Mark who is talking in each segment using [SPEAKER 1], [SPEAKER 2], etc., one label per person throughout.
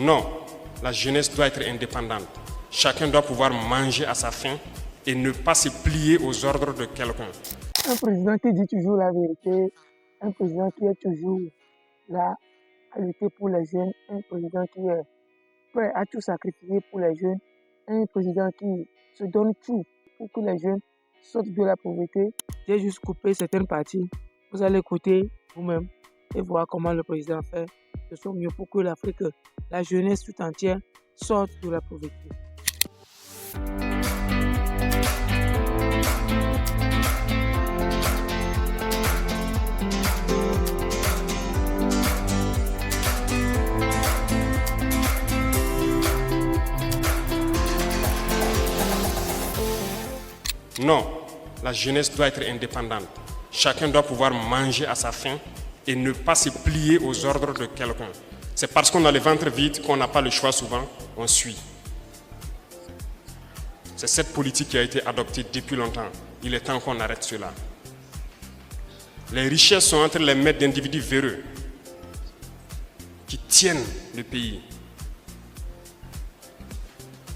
[SPEAKER 1] Non, la jeunesse doit être indépendante. Chacun doit pouvoir manger à sa faim et ne pas se plier aux ordres de quelqu'un.
[SPEAKER 2] Un président qui dit toujours la vérité, un président qui est toujours là à lutter pour les jeunes, un président qui est prêt à tout sacrifier pour les jeunes, un président qui se donne tout pour que les jeunes sortent de la pauvreté. J'ai juste coupé certaines parties. Vous allez écouter vous-même et voir comment le président fait de son mieux pour que l'Afrique, la jeunesse tout entière, sorte de la pauvreté.
[SPEAKER 1] Non, la jeunesse doit être indépendante. Chacun doit pouvoir manger à sa faim et ne pas se plier aux ordres de quelqu'un. C'est parce qu'on a le ventre vide qu'on n'a pas le choix souvent, on suit. C'est cette politique qui a été adoptée depuis longtemps. Il est temps qu'on arrête cela. Les richesses sont entre les mains d'individus véreux qui tiennent le pays.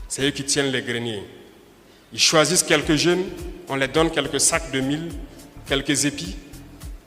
[SPEAKER 1] C'est eux qui tiennent les greniers. Ils choisissent quelques jeunes, on les donne quelques sacs de mil, quelques épis.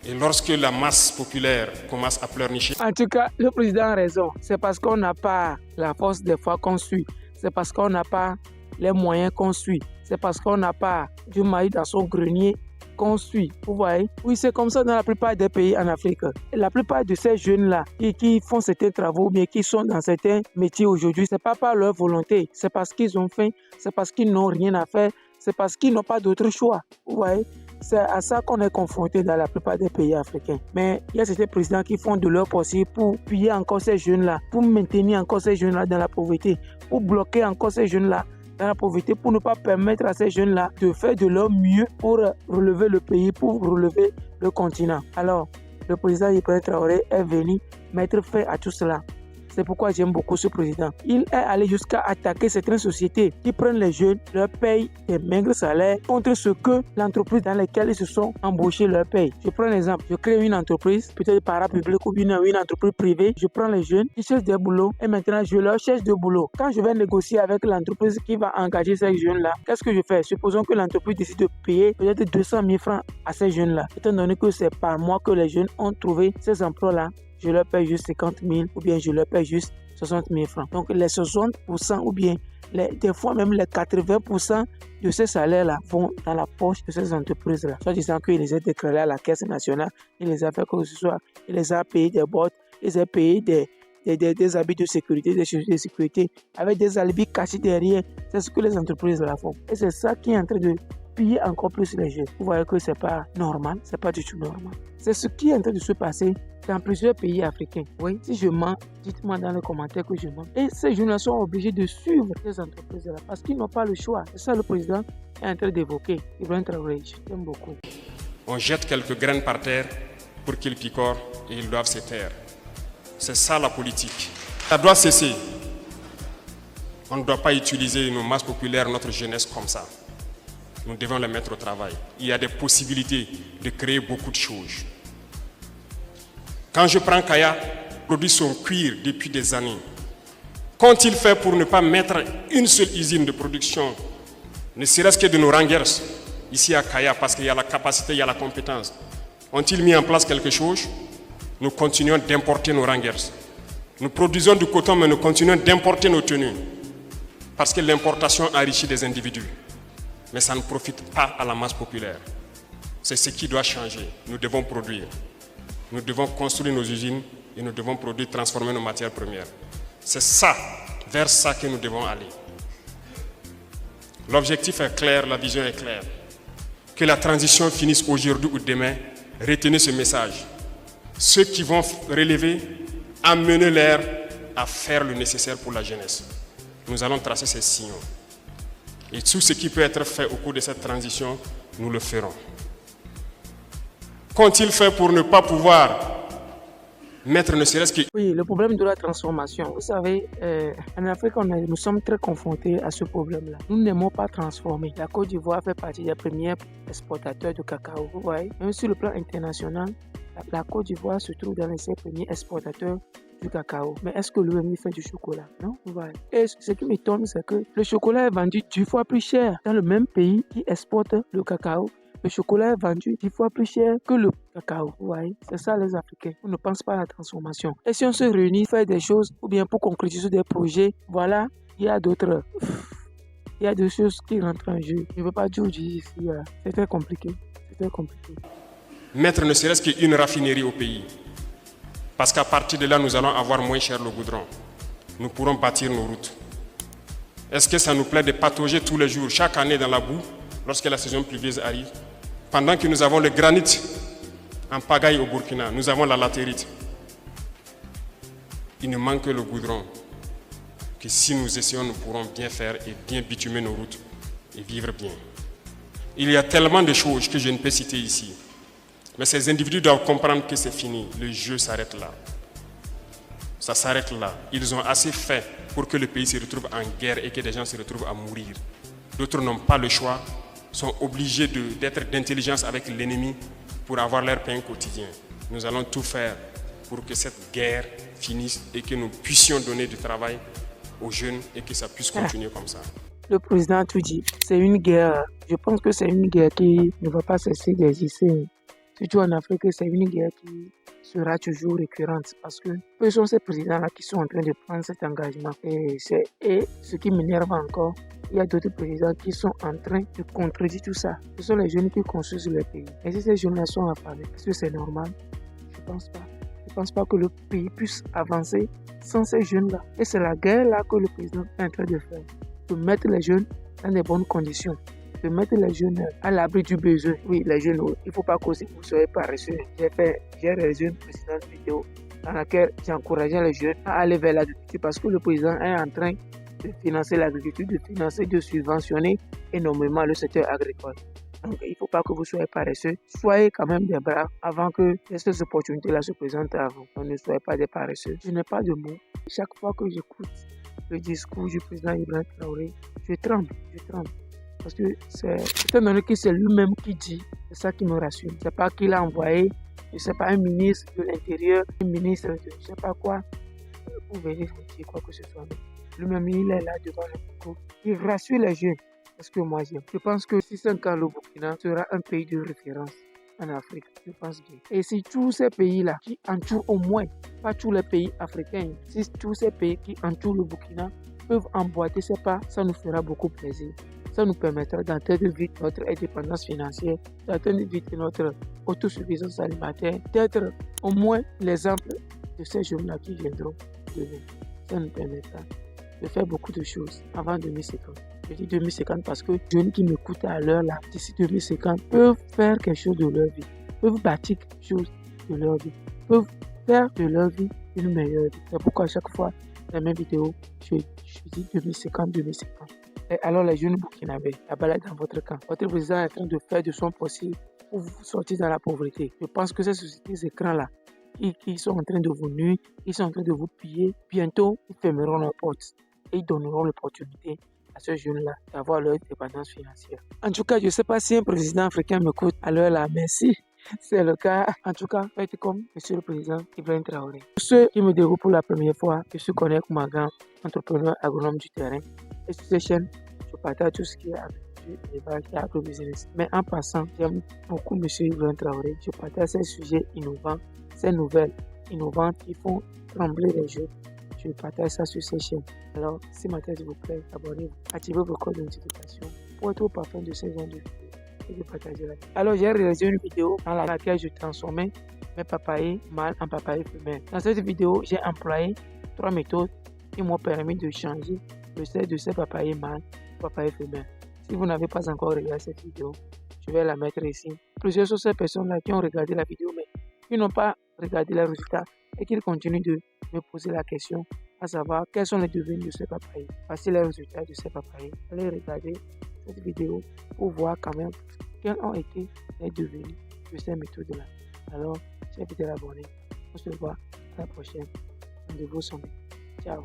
[SPEAKER 1] Et lorsque la masse populaire commence à pleurnicher...
[SPEAKER 2] En tout cas, le président a raison. C'est parce qu'on n'a pas la force des fois qu'on suit. C'est parce qu'on n'a pas les moyens qu'on suit. C'est parce qu'on n'a pas du maïs dans son grenier qu'on suit. Vous voyez? Oui, c'est comme ça dans la plupart des pays en Afrique. Et la plupart de ces jeunes-là qui font certains travaux, mais qui sont dans certains métiers aujourd'hui, ce n'est pas par leur volonté. C'est parce qu'ils ont faim, c'est parce qu'ils n'ont rien à faire, c'est parce qu'ils n'ont pas d'autre choix. Vous voyez? C'est à ça qu'on est confronté dans la plupart des pays africains. Mais il y a certains présidents qui font de leur possible pour piller encore ces jeunes-là, pour maintenir encore ces jeunes-là dans la pauvreté, pour bloquer encore ces jeunes-là dans la pauvreté, pour ne pas permettre à ces jeunes-là de faire de leur mieux pour relever le pays, pour relever le continent. Alors, le président Ibrahim Traoré est venu mettre fin à tout cela. C'est pourquoi j'aime beaucoup ce président. Il est allé jusqu'à attaquer certaines sociétés qui prennent les jeunes, leur payent des maigres salaires contre ce que l'entreprise dans laquelle ils se sont embauchés leur paye. Je prends l'exemple. Je crée une entreprise, peut-être parapublique ou bien une entreprise privée. Je prends les jeunes qui cherchent des boulots et maintenant je leur cherche de boulot. Quand je vais négocier avec l'entreprise qui va engager ces jeunes-là, qu'est-ce que je fais? Supposons que l'entreprise décide de payer peut-être 200 000 francs à ces jeunes-là. Étant donné que c'est par mois que les jeunes ont trouvé ces emplois-là, je leur paye juste 50 000 ou bien je leur paye juste 60 000 francs. Donc les 60% ou bien des fois même les 80% de ces salaires-là vont dans la poche de ces entreprises-là. Soit disant qu'ils les ont déclarés à la Caisse nationale, il les a fait que ce soit, il les a payé des bottes, il les a payé des habits de sécurité, des chaussures de sécurité, avec des alibis cachés derrière. C'est ce que les entreprises-là font. Et c'est ça qui est en train de piller encore plus les jeunes. Vous voyez que c'est pas normal, c'est pas du tout normal. C'est ce qui est en train de se passer dans plusieurs pays africains. Oui, si je mens, dites-moi dans les commentaires que je mens. Et ces jeunes sont obligés de suivre ces entreprises-là parce qu'ils n'ont pas le choix. C'est ça le président est en train d'évoquer. Ibrahim Traoré, je t'aime beaucoup.
[SPEAKER 1] On jette quelques graines par terre pour qu'ils picorent et ils doivent se taire. C'est ça la politique. Ça doit cesser. On ne doit pas utiliser nos masses populaires, notre jeunesse comme ça. Nous devons les mettre au travail. Il y a des possibilités de créer beaucoup de choses. Quand je prends Kaya, produit son cuir depuis des années. Qu'ont-ils fait pour ne pas mettre une seule usine de production, ne serait-ce que de nos rangers, ici à Kaya, parce qu'il y a la capacité, il y a la compétence. Ont-ils mis en place quelque chose? Nous continuons d'importer nos rangers. Nous produisons du coton, mais nous continuons d'importer nos tenues. Parce que l'importation enrichit des individus. Mais ça ne profite pas à la masse populaire. C'est ce qui doit changer. Nous devons produire. Nous devons construire nos usines et nous devons produire, transformer nos matières premières. C'est ça, vers ça que nous devons aller. L'objectif est clair, la vision est claire. Que la transition finisse aujourd'hui ou demain, retenez ce message. Ceux qui vont relever, amenez-les à faire le nécessaire pour la jeunesse. Nous allons tracer ces signaux. Et tout ce qui peut être fait au cours de cette transition, nous le ferons. Qu'ont-ils fait pour ne pas pouvoir mettre ne serait-ce que...
[SPEAKER 2] Oui, le problème de la transformation. Vous savez, en Afrique, nous sommes très confrontés à ce problème-là. Nous n'aimons pas transformer. La Côte d'Ivoire fait partie des premiers exportateurs de cacao. Vous voyez, même sur le plan international, la Côte d'Ivoire se trouve dans les 5 premiers exportateurs du cacao. Mais est-ce que lui-même fait du chocolat? Non, voilà. Et ce qui m'étonne, c'est que le chocolat est vendu 10 fois plus cher dans le même pays qui exporte le cacao. Le chocolat est vendu 10 fois plus cher que le cacao. Vous voyez, c'est ça les Africains. On ne pense pas à la transformation. Et si on se réunit, faire des choses, ou bien pour concrétiser des projets, voilà, il y a d'autres choses qui rentrent en jeu. Je ne veux pas dire ici, c'est très compliqué. C'est très compliqué.
[SPEAKER 1] Mettre ne serait-ce qu'une raffinerie au pays. Parce qu'à partir de là, nous allons avoir moins cher le goudron. Nous pourrons bâtir nos routes. Est-ce que ça nous plaît de patauger tous les jours, chaque année dans la boue, lorsque la saison pluvieuse arrive? Pendant que nous avons le granit en pagaille au Burkina, nous avons la latérite. Il nous manque le goudron. Que si nous essayons, nous pourrons bien faire et bien bitumer nos routes et vivre bien. Il y a tellement de choses que je ne peux citer ici. Mais ces individus doivent comprendre que c'est fini. Le jeu s'arrête là. Ça s'arrête là. Ils ont assez fait pour que le pays se retrouve en guerre et que des gens se retrouvent à mourir. D'autres n'ont pas le choix, sont obligés d'être d'intelligence avec l'ennemi pour avoir leur pain quotidien. Nous allons tout faire pour que cette guerre finisse et que nous puissions donner du travail aux jeunes et que ça puisse continuer comme ça.
[SPEAKER 2] Le président a tout dit. C'est une guerre. Je pense que c'est une guerre qui ne va pas cesser d'exister. Surtout en Afrique, c'est une guerre qui sera toujours récurrente parce que ce sont ces présidents-là qui sont en train de prendre cet engagement. Et ce qui m'énerve encore, il y a d'autres présidents qui sont en train de contredire tout ça. Ce sont les jeunes qui construisent le pays. Et si ces jeunes-là sont affamés, est-ce que c'est normal? Je ne pense pas. Je ne pense pas que le pays puisse avancer sans ces jeunes-là. Et c'est la guerre-là que le président est en train de faire. De mettre les jeunes dans des bonnes conditions. De mettre les jeunes à l'abri du besoin. Oui, les jeunes, il ne faut pas causer que vous soyez paresseux. J'ai réalisé une précédente vidéo dans laquelle j'encourageais les jeunes à aller vers l'agriculture parce que le président est en train de financer l'agriculture, de subventionner énormément le secteur agricole. Donc, il ne faut pas que vous soyez paresseux. Soyez quand même des braves avant que ces opportunités-là se présentent à vous. Donc, ne soyez pas des paresseux. Je n'ai pas de mots. Chaque fois que j'écoute le discours du président Ibrahim Traoré, je tremble. Parce que étant donné que c'est lui-même qui dit, c'est ça qui me rassure. C'est pas qu'il a envoyé, je ne sais pas, un ministre de l'Intérieur, un ministre de je ne sais pas quoi, pour venir dire quoi que ce soit. Lui-même, il est là devant le micro. Il rassure les jeunes. Parce que moi, je pense que si 5 ans, le Burkina sera un pays de référence en Afrique. Je pense bien. Et si tous ces pays-là, qui entourent au moins, pas tous les pays africains, si tous ces pays qui entourent le Burkina peuvent emboîter ces pas, ça nous fera beaucoup plaisir. Ça nous permettra d'atteindre vite notre indépendance financière, d'atteindre vite notre autosuffisance alimentaire, d'être au moins l'exemple de ces jeunes-là qui viendront demain. Ça nous permettra de faire beaucoup de choses avant 2050. Je dis 2050 parce que les jeunes qui m'écoutent à l'heure là, d'ici 2050, peuvent faire quelque chose de leur vie, peuvent bâtir quelque chose de leur vie, peuvent faire de leur vie une meilleure vie. C'est pourquoi à chaque fois dans mes vidéos, je dis 2050. Et alors les jeunes burkinabés, la balade dans votre camp. Votre président est en train de faire de son possible pour vous sortir dans la pauvreté. Je pense que ces écrans-là, qui sont en train de vous nuire, ils sont en train de vous piller, bientôt ils fermeront leurs portes et ils donneront l'opportunité à ces jeunes-là d'avoir leur indépendance financière. En tout cas, je ne sais pas si un président africain m'écoute à l'heure là, mais si c'est le cas, en tout cas, faites comme Monsieur le Président Ibrahim Traoré. Pour ceux qui me découvrent pour la première fois, je suis Connect Magan, entrepreneur agronome du terrain. Et sur cette chaîne, je partage tout ce qui est agriculture, élevage et agro-business. Mais en passant, j'aime beaucoup Monsieur Ibrahim Traoré. Je partage ces sujets innovants, ces nouvelles innovantes qui font trembler les jeux. Je partage ça sur ces chaînes. Alors, si ma tête vous plaît, abonnez-vous, activez vos codes de notification pour être au parfum de ces gens de vidéos et de partager la vidéo. Alors, j'ai réalisé une vidéo dans laquelle je transformais mes papayers mâles en papayers femelles. Dans cette vidéo, j'ai employé 3 méthodes qui m'ont permis de changer le sexe de ces papayers mâles en papayers femelles. Si vous n'avez pas encore regardé cette vidéo, je vais la mettre ici. Plusieurs sont ces personnes-là qui ont regardé la vidéo, mais qui n'ont pas regardé les résultats et qui continuent de me poser la question à savoir quels sont les devenus de ces papayers. Voici les résultats de ces papayers. Allez regarder cette vidéo pour voir quand même quels ont été les devenus de ces méthodes-là. Alors, chers fidèles abonnés, on se voit à la prochaine. Rendez-vous sommet. Ciao.